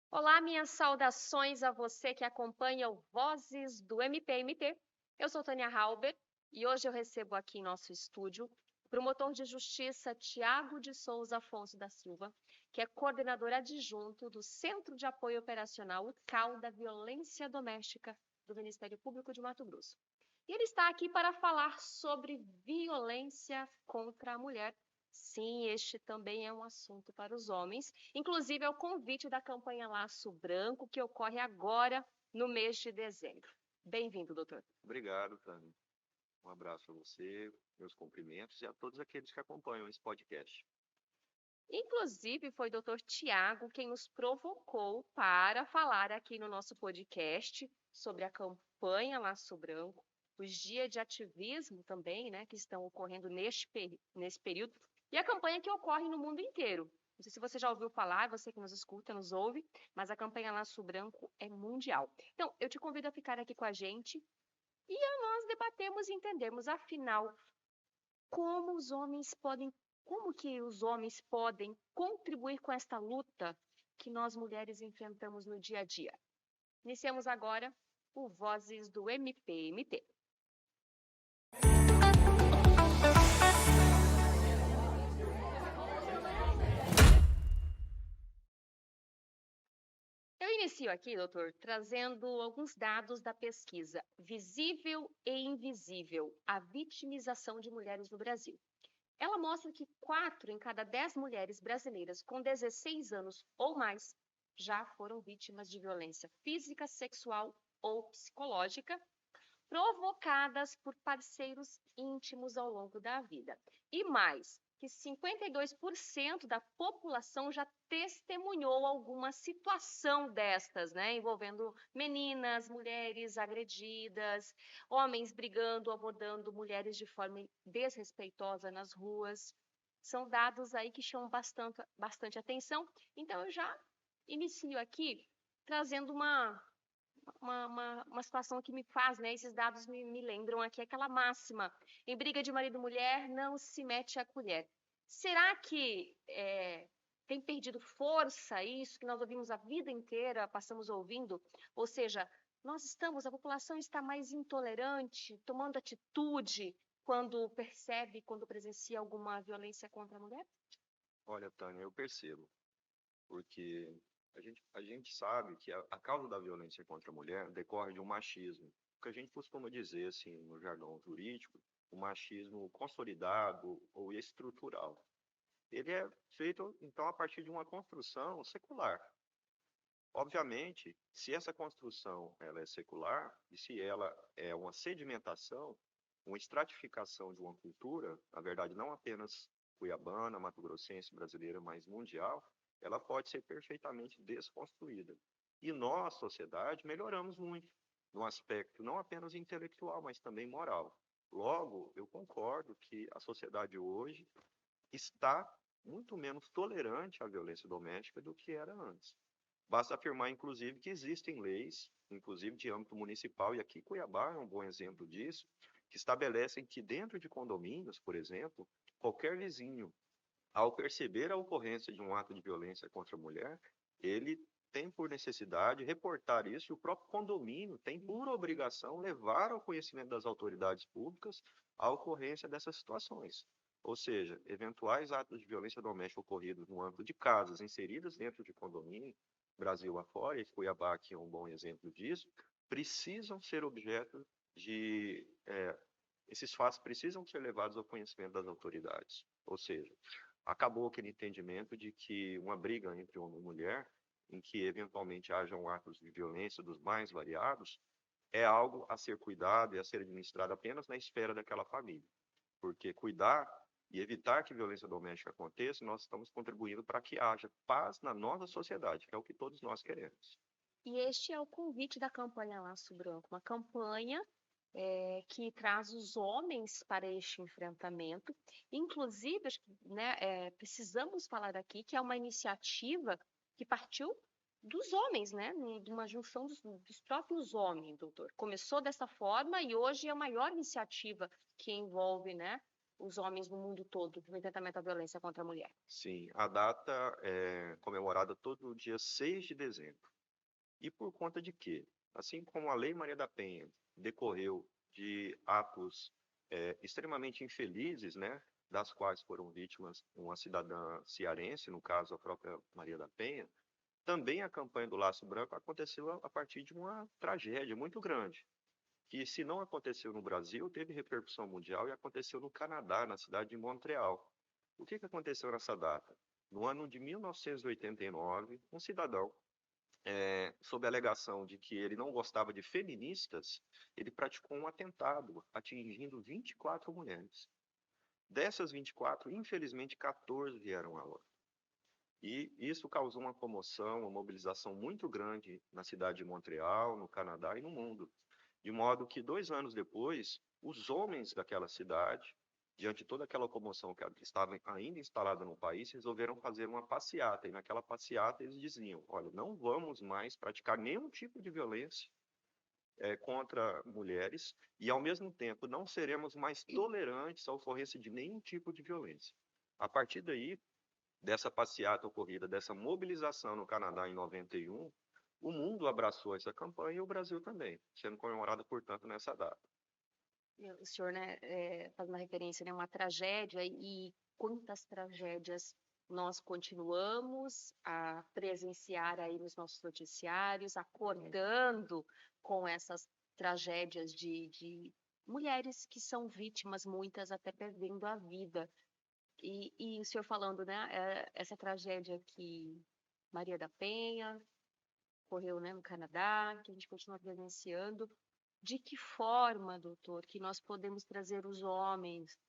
Olá, minhas saudações a você que acompanha o Vozes do MPMT. Eu sou Tânia Halber e hoje eu recebo aqui em nosso estúdio o promotor de justiça Tiago de Souza Afonso da Silva, que é coordenador adjunto do Centro de Apoio Operacional, o CAU, da Violência Doméstica do Ministério Público de Mato Grosso. E ele está aqui para falar sobre violência contra a mulher. Sim, este também é um assunto para os homens. Inclusive, é o convite da campanha Laço Branco, que ocorre agora no mês de dezembro. Bem-vindo, doutor. Obrigado, Tânia. Um abraço a você, meus cumprimentos e a todos aqueles que acompanham esse podcast. Inclusive, foi o doutor Tiago quem nos provocou para falar aqui no nosso podcast sobre a campanha Laço Branco, os dias de ativismo também, né, que estão ocorrendo nesse período, e a campanha que ocorre no mundo inteiro. Não sei se você já ouviu falar, você que nos escuta, nos ouve, mas a campanha Laço Branco é mundial. Então, eu te convido a ficar aqui com a gente e nós debatemos e entendemos, afinal, como que os homens podem contribuir com esta luta que nós mulheres enfrentamos no dia a dia. Iniciamos agora o Vozes do MPMT. Eu inicio aqui, doutor, trazendo alguns dados da pesquisa Visível e Invisível, a vitimização de mulheres no Brasil. Ela mostra que 4 em cada 10 mulheres brasileiras com 16 anos ou mais já foram vítimas de violência física, sexual ou psicológica, provocadas por parceiros íntimos ao longo da vida. E mais, que 52% da população já testemunhou alguma situação destas, né, envolvendo meninas, mulheres agredidas, homens brigando, abordando mulheres de forma desrespeitosa nas ruas. São dados aí que chamam bastante atenção. Então, eu já inicio aqui trazendo uma situação que me faz, né? Esses dados me lembram aqui aquela máxima: em briga de marido e mulher, não se mete a colher. Será que tem perdido força isso que nós ouvimos a vida inteira, passamos ouvindo? Ou seja, a população está mais intolerante, tomando atitude quando percebe, quando presencia alguma violência contra a mulher? Olha, Tânia, eu percebo, porque a gente sabe que a causa da violência contra a mulher decorre de um machismo. O que a gente costuma dizer, assim, no jargão jurídico, o machismo consolidado ou estrutural. Ele é feito, então, a partir de uma construção secular. Obviamente, se essa construção ela é secular e se ela é uma sedimentação, uma estratificação de uma cultura, na verdade não apenas cuiabana, mato-grossense, brasileira, mas mundial, ela pode ser perfeitamente desconstruída. E nós, sociedade, melhoramos muito no aspecto não apenas intelectual, mas também moral. Logo, eu concordo que a sociedade hoje está muito menos tolerante à violência doméstica do que era antes. Basta afirmar, inclusive, que existem leis, inclusive de âmbito municipal, e aqui Cuiabá é um bom exemplo disso, que estabelecem que dentro de condomínios, por exemplo, qualquer vizinho, ao perceber a ocorrência de um ato de violência contra a mulher, ele tem por necessidade reportar isso e o próprio condomínio tem por obrigação levar ao conhecimento das autoridades públicas a ocorrência dessas situações. Ou seja, eventuais atos de violência doméstica ocorridos no âmbito de casas inseridas dentro de condomínio, Brasil afora, e Cuiabá aqui é um bom exemplo disso, precisam ser objeto de. Esses fatos precisam ser levados ao conhecimento das autoridades. Ou seja, acabou aquele entendimento de que uma briga entre homem e mulher, em que eventualmente hajam atos de violência dos mais variados, é algo a ser cuidado e a ser administrado apenas na esfera daquela família. Porque cuidar e evitar que violência doméstica aconteça, nós estamos contribuindo para que haja paz na nossa sociedade, que é o que todos nós queremos. E este é o convite da campanha Laço Branco, uma campanha que traz os homens para este enfrentamento. Inclusive, acho que, né, precisamos falar aqui que é uma iniciativa que partiu dos homens, né, de uma junção dos próprios homens, doutor. Começou dessa forma e hoje é a maior iniciativa que envolve, né, os homens no mundo todo no enfrentamento à violência contra a mulher? Sim, a data é comemorada todo dia 6 de dezembro. E por conta de quê? Assim como a Lei Maria da Penha decorreu de atos extremamente infelizes, né, das quais foram vítimas uma cidadã cearense, no caso a própria Maria da Penha, também a campanha do Laço Branco aconteceu a partir de uma tragédia muito grande, que se não aconteceu no Brasil, teve repercussão mundial e aconteceu no Canadá, na cidade de Montreal. O que aconteceu nessa data? No ano de 1989, um cidadão sob a alegação de que ele não gostava de feministas, ele praticou um atentado, atingindo 24 mulheres. Dessas 24, infelizmente, 14 vieram a óbito. E isso causou uma comoção, uma mobilização muito grande na cidade de Montreal, no Canadá e no mundo. De modo que, 2 anos depois, os homens daquela cidade, diante de toda aquela comoção que estava ainda instalada no país, resolveram fazer uma passeata. E naquela passeata eles diziam: olha, não vamos mais praticar nenhum tipo de violência contra mulheres e, ao mesmo tempo, não seremos mais tolerantes à ocorrência de nenhum tipo de violência. A partir daí, dessa passeata ocorrida, dessa mobilização no Canadá em 91, o mundo abraçou essa campanha e o Brasil também, sendo comemorada, portanto, nessa data. O senhor, né, faz uma referência, né, uma tragédia, e quantas tragédias nós continuamos a presenciar aí nos nossos noticiários, acordando com essas tragédias de mulheres que são vítimas, muitas até perdendo a vida. E o senhor falando, né, essa tragédia que Maria da Penha ocorreu, né, no Canadá, que a gente continua presenciando. De que forma, doutor, que nós podemos trazer os homens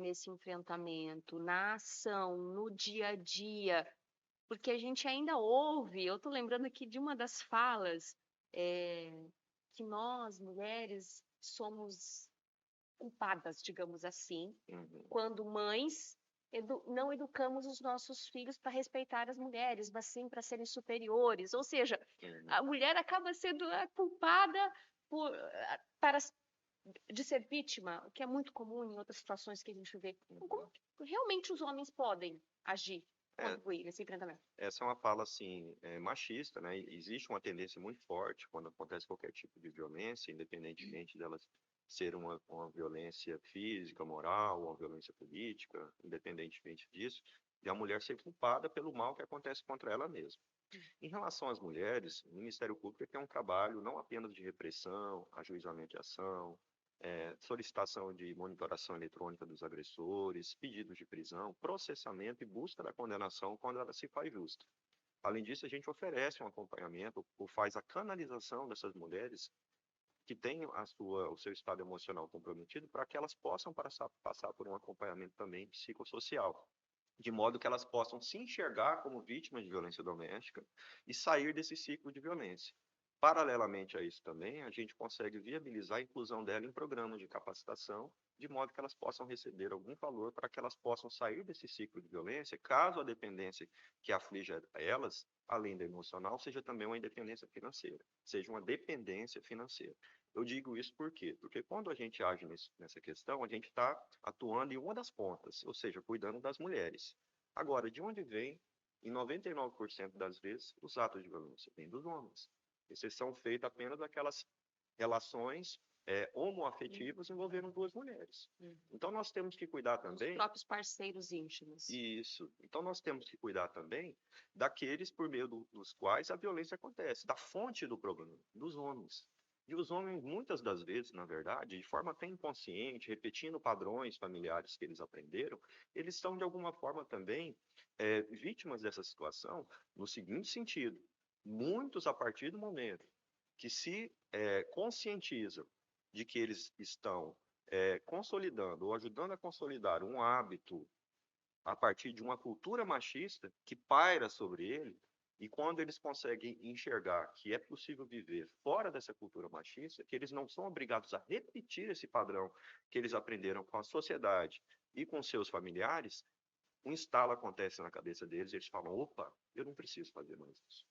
nesse enfrentamento, na ação, no dia a dia? Porque a gente ainda ouve, eu estou lembrando aqui de uma das falas, que nós, mulheres, somos culpadas, digamos assim, Uhum. quando mães não educamos os nossos filhos para respeitar as mulheres, mas sim para serem superiores. Ou seja, a mulher acaba sendo culpada por, para, de ser vítima, o que é muito comum em outras situações que a gente vê. Como realmente os homens podem agir, É, contribuir nesse enfrentamento? essa é uma fala assim machista, né? Existe uma tendência muito forte quando acontece qualquer tipo de violência, independentemente delas ser uma violência física, moral, ou uma violência política, independentemente disso, de a mulher ser culpada pelo mal que acontece contra ela mesma. Em relação às mulheres, o Ministério Público tem um trabalho não apenas de repressão, ajuizamento de ação, solicitação de monitoração eletrônica dos agressores, pedidos de prisão, processamento e busca da condenação quando ela se faz justa. Além disso, a gente oferece um acompanhamento ou faz a canalização dessas mulheres que têm o seu estado emocional comprometido para que elas possam passar por um acompanhamento também psicossocial, de modo que elas possam se enxergar como vítimas de violência doméstica e sair desse ciclo de violência. Paralelamente a isso também, a gente consegue viabilizar a inclusão dela em programas de capacitação, de modo que elas possam receber algum valor para que elas possam sair desse ciclo de violência, caso a dependência que aflige a elas, além da emocional, seja também uma independência financeira, seja uma dependência financeira. Eu digo isso por quê? Porque quando a gente age nessa questão, a gente está atuando em uma das pontas, ou seja, cuidando das mulheres. Agora, de onde vem, em 99% das vezes, os atos de violência? Vem dos homens. Exceção feita apenas daquelas relações homoafetivas envolvendo duas mulheres. Então, nós temos que cuidar Os também. próprios parceiros íntimos. Isso. Então, nós temos que cuidar também daqueles por meio dos quais a violência acontece, da fonte do problema, dos homens. E os homens, muitas das vezes, na verdade, de forma até inconsciente, repetindo padrões familiares que eles aprenderam, eles são, de alguma forma, também vítimas dessa situação, no seguinte sentido: muitos, a partir do momento que se conscientizam de que eles estão consolidando ou ajudando a consolidar um hábito a partir de uma cultura machista que paira sobre ele, e quando eles conseguem enxergar que é possível viver fora dessa cultura machista, que eles não são obrigados a repetir esse padrão que eles aprenderam com a sociedade e com seus familiares, um estalo acontece na cabeça deles, e eles falam: opa, eu não preciso fazer mais isso.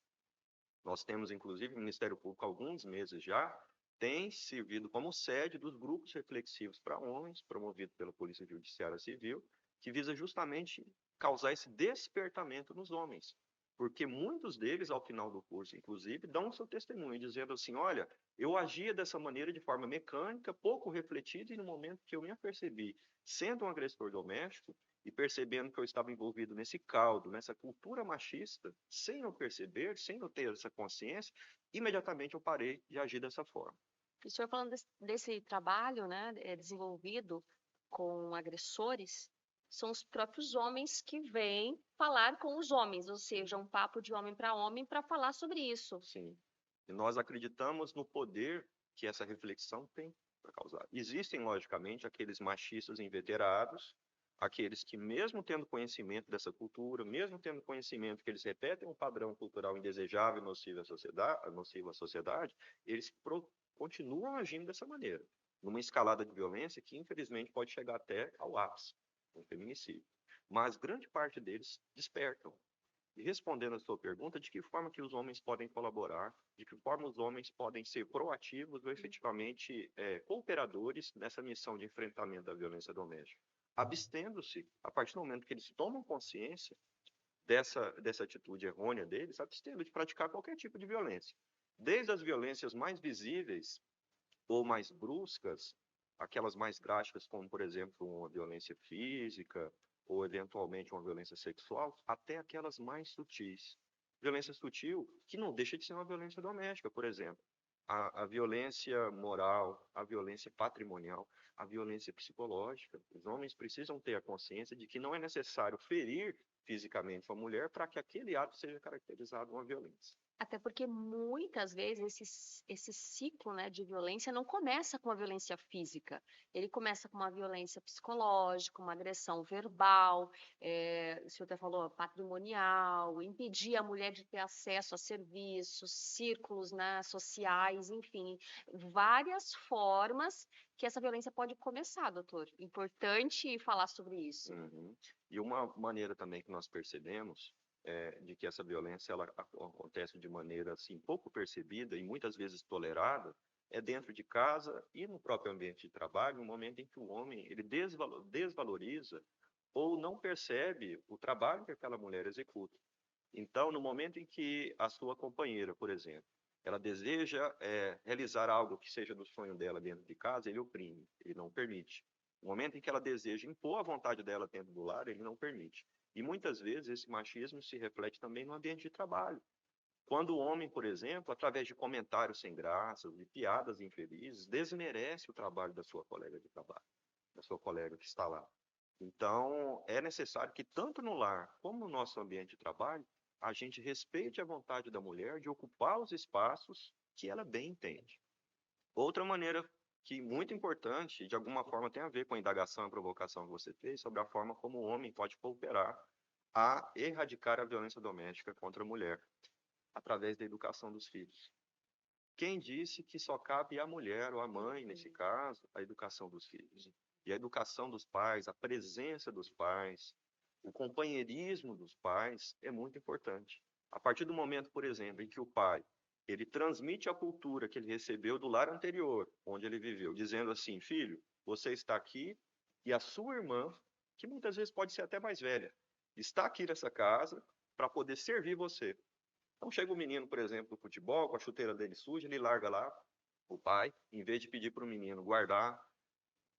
Nós temos, inclusive, no Ministério Público, há alguns meses já, tem servido como sede dos grupos reflexivos para homens, promovido pela Polícia Judiciária Civil, que visa justamente causar esse despertamento nos homens. Porque muitos deles, ao final do curso, inclusive, dão o seu testemunho, dizendo assim: olha, eu agia dessa maneira de forma mecânica, pouco refletida, e no momento que eu me apercebi sendo um agressor doméstico e percebendo que eu estava envolvido nesse caldo, nessa cultura machista, sem eu perceber, sem eu ter essa consciência, imediatamente eu parei de agir dessa forma. E o senhor falando desse trabalho, né, desenvolvido com agressores, são os próprios homens que vêm falar com os homens, ou seja, um papo de homem para falar sobre isso. Sim. E nós acreditamos no poder que essa reflexão tem para causar. Existem, logicamente, aqueles machistas inveterados, aqueles que, mesmo tendo conhecimento dessa cultura, mesmo tendo conhecimento que eles repetem um padrão cultural indesejável e nocivo à sociedade, eles continuam agindo dessa maneira, numa escalada de violência que, infelizmente, pode chegar até ao ápice, um feminicídio. Mas grande parte deles despertam. E respondendo a sua pergunta, de que forma que os homens podem colaborar, de que forma os homens podem ser proativos ou efetivamente cooperadores nessa missão de enfrentamento da violência doméstica? Abstendo-se, a partir do momento que eles tomam consciência dessa atitude errônea deles, abstendo de praticar qualquer tipo de violência. Desde as violências mais visíveis ou mais bruscas, aquelas mais drásticas, como, por exemplo, uma violência física ou, eventualmente, uma violência sexual, até aquelas mais sutis. Violência sutil, que não deixa de ser uma violência doméstica, por exemplo. A violência moral, a violência patrimonial, a violência psicológica. Os homens precisam ter a consciência de que não é necessário ferir fisicamente uma mulher para que aquele ato seja caracterizado uma violência. Até porque muitas vezes esse ciclo, né, de violência não começa com a violência física, ele começa com uma violência psicológica, uma agressão verbal, o senhor até falou patrimonial, impedir a mulher de ter acesso a serviços, círculos, né, sociais, enfim, várias formas que essa violência pode começar, doutor. Importante falar sobre isso. Uhum. E uma maneira também que nós percebemos de que essa violência ela acontece de maneira assim pouco percebida e muitas vezes tolerada é dentro de casa e no próprio ambiente de trabalho, no momento em que o homem ele desvaloriza ou não percebe o trabalho que aquela mulher executa. Então, no momento em que a sua companheira, por exemplo, ela deseja realizar algo que seja do sonho dela dentro de casa, ele oprime, ele não permite. No momento em que ela deseja impor a vontade dela dentro do lar, ele não permite. E muitas vezes esse machismo se reflete também no ambiente de trabalho. Quando o homem, por exemplo, através de comentários sem graça, de piadas infelizes, desmerece o trabalho da sua colega de trabalho, da sua colega que está lá. Então, é necessário que tanto no lar como no nosso ambiente de trabalho, a gente respeite a vontade da mulher de ocupar os espaços que ela bem entende. Outra maneira que muito importante, de alguma forma tem a ver com a indagação e a provocação que você fez, sobre a forma como o homem pode cooperar a erradicar a violência doméstica contra a mulher, através da educação dos filhos. Quem disse que só cabe à mulher ou à mãe, nesse caso, a educação dos filhos? E a educação dos pais, a presença dos pais, o companheirismo dos pais é muito importante. A partir do momento, por exemplo, em que o pai ele transmite a cultura que ele recebeu do lar anterior, onde ele viveu, dizendo assim: filho, você está aqui e a sua irmã, que muitas vezes pode ser até mais velha, está aqui nessa casa para poder servir você. Então chega o menino, por exemplo, do futebol, com a chuteira dele suja, ele larga lá o pai, em vez de pedir para o menino guardar,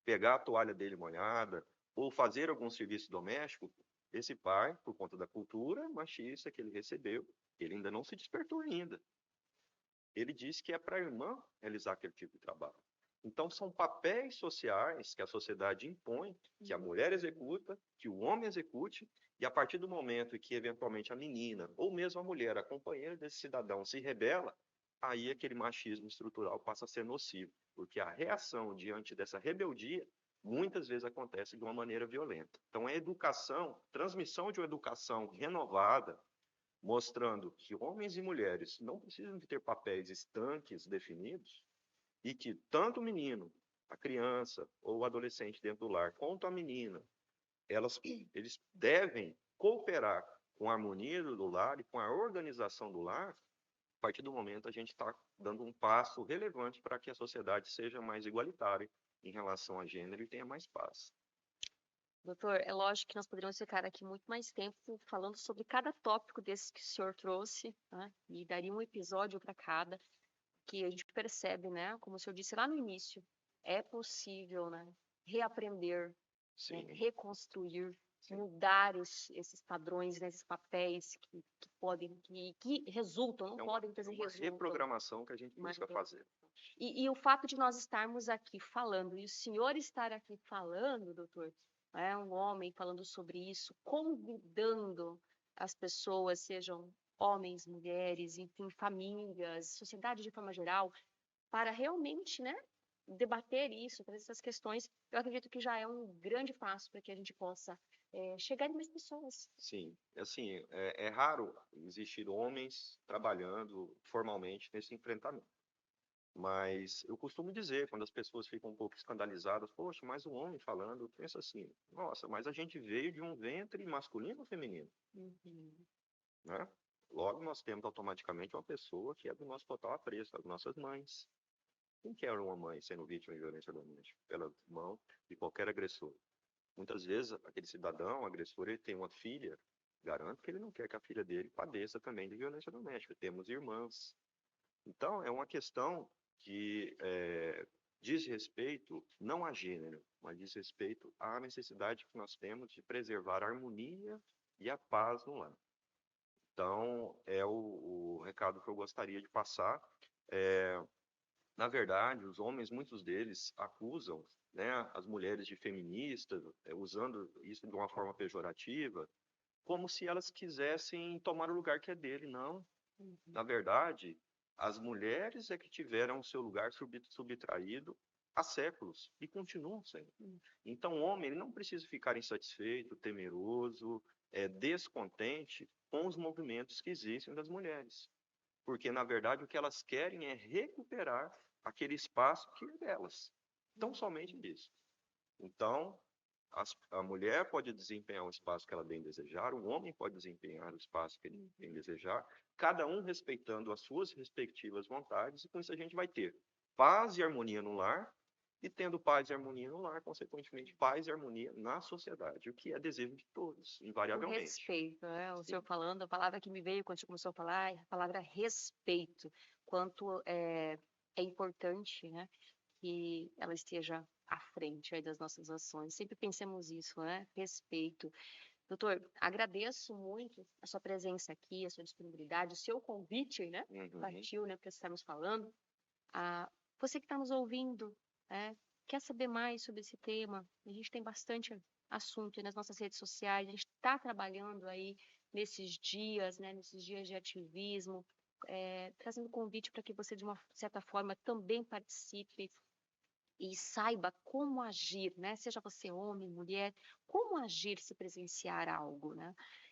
pegar a toalha dele molhada, ou fazer algum serviço doméstico, esse pai, por conta da cultura machista que ele recebeu, ele ainda não se despertou ainda. Ele diz que é para a irmã realizar aquele tipo de trabalho. Então, são papéis sociais que a sociedade impõe, que a mulher executa, que o homem execute, e a partir do momento em que, eventualmente, a menina, ou mesmo a mulher, a companheira desse cidadão, se rebela, aí aquele machismo estrutural passa a ser nocivo, porque a reação diante dessa rebeldia, muitas vezes acontece de uma maneira violenta. Então, a educação, transmissão de uma educação renovada, mostrando que homens e mulheres não precisam de ter papéis estanques definidos e que tanto o menino, a criança ou o adolescente dentro do lar, quanto a menina, eles devem cooperar com a harmonia do lar e com a organização do lar, a partir do momento a gente está dando um passo relevante para que a sociedade seja mais igualitária em relação a gênero e tenha mais paz. Doutor, é lógico que nós poderíamos ficar aqui muito mais tempo falando sobre cada tópico desse que o senhor trouxe, né? E daria um episódio para cada, que a gente percebe, né? Como o senhor disse lá no início, é possível, né? Reaprender, né? Sim, Reconstruir, sim. mudar esses padrões, né? Esses papéis que podem, que resultam, não É podem trazer uma resultam. reprogramação que a gente Uma busca fazer. E o fato de nós estarmos aqui falando, e o senhor estar aqui falando, doutor, um homem falando sobre isso, convidando as pessoas, sejam homens, mulheres, enfim, famílias, sociedade de forma geral, para realmente, né, debater isso, trazer essas questões, eu acredito que já é um grande passo para que a gente possa chegar em mais pessoas. Sim, assim, é raro existir homens trabalhando formalmente nesse enfrentamento. Mas eu costumo dizer, quando as pessoas ficam um pouco escandalizadas, poxa, mais um homem falando, eu penso assim, nossa, mas a gente veio de um ventre masculino ou feminino, Uhum. né? Logo, nós temos automaticamente uma pessoa que é do nosso total apreço, as nossas mães. Quem que era uma mãe sendo vítima de violência doméstica? Pela mão de qualquer agressor. Muitas vezes, aquele cidadão, agressor, ele tem uma filha, garanto que ele não quer que a filha dele padeça também de violência doméstica. Temos irmãs. Então, é uma questão que diz respeito não a gênero, mas diz respeito à necessidade que nós temos de preservar a harmonia e a paz no lar. Então, é o recado que eu gostaria de passar. É, na verdade, os homens, muitos deles, acusam, né, as mulheres de feministas, usando isso de uma forma pejorativa, como se elas quisessem tomar o lugar que é dele. Não. Uhum. Na verdade, as mulheres é que tiveram o seu lugar subtraído há séculos e continuam sendo. Uhum. Então, o homem ele não precisa ficar insatisfeito, temeroso, descontente com os movimentos que existem das mulheres. Porque, na verdade, o que elas querem é recuperar aquele espaço que é delas. Tão somente isso. Então, a mulher pode desempenhar o espaço que ela bem desejar, o homem pode desempenhar o espaço que ele bem desejar, cada um respeitando as suas respectivas vontades, e com isso a gente vai ter paz e harmonia no lar, e tendo paz e harmonia no lar, consequentemente, paz e harmonia na sociedade, o que é desejo de todos, O invariavelmente. respeito, né? O senhor Sim, falando, a palavra que me veio quando o senhor começou a falar é a palavra respeito. Quanto é importante, né, que ela esteja à frente aí das nossas ações. Sempre pensemos isso, né? Respeito. Doutor, agradeço muito a sua presença aqui, a sua disponibilidade, o seu convite, né? uhum, Partiu, né, para estarmos falando. Ah, você que está nos ouvindo, né, quer saber mais sobre esse tema? A gente tem bastante assunto aí nas nossas redes sociais, a gente está trabalhando aí nesses dias, né, nesses dias de ativismo, trazendo convite para que você, de uma certa forma, também participe e saiba como agir, né? Seja você homem, mulher, como agir se presenciar algo, né?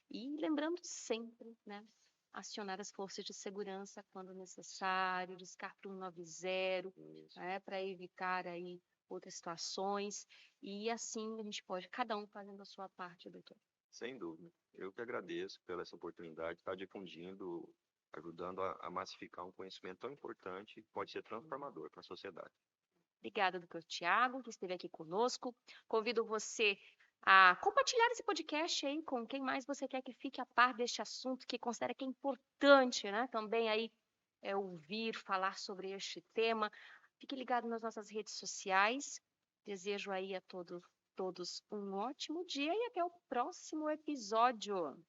E lembrando sempre, né? Acionar as forças de segurança quando necessário, discar para o 190, isso. né? Para evitar aí outras situações. E assim a gente pode, cada um fazendo a sua parte, doutor. Sem dúvida. Eu que agradeço pela essa oportunidade de estar difundindo, ajudando a massificar um conhecimento tão importante que pode ser transformador para a sociedade. Obrigada, doutor Tiago, que esteve aqui conosco. Convido você a compartilhar esse podcast aí com quem mais você quer que fique a par deste assunto, que considera que é importante, né? Também aí ouvir, falar sobre este tema. Fique ligado nas nossas redes sociais. Desejo aí a todos um ótimo dia e até o próximo episódio.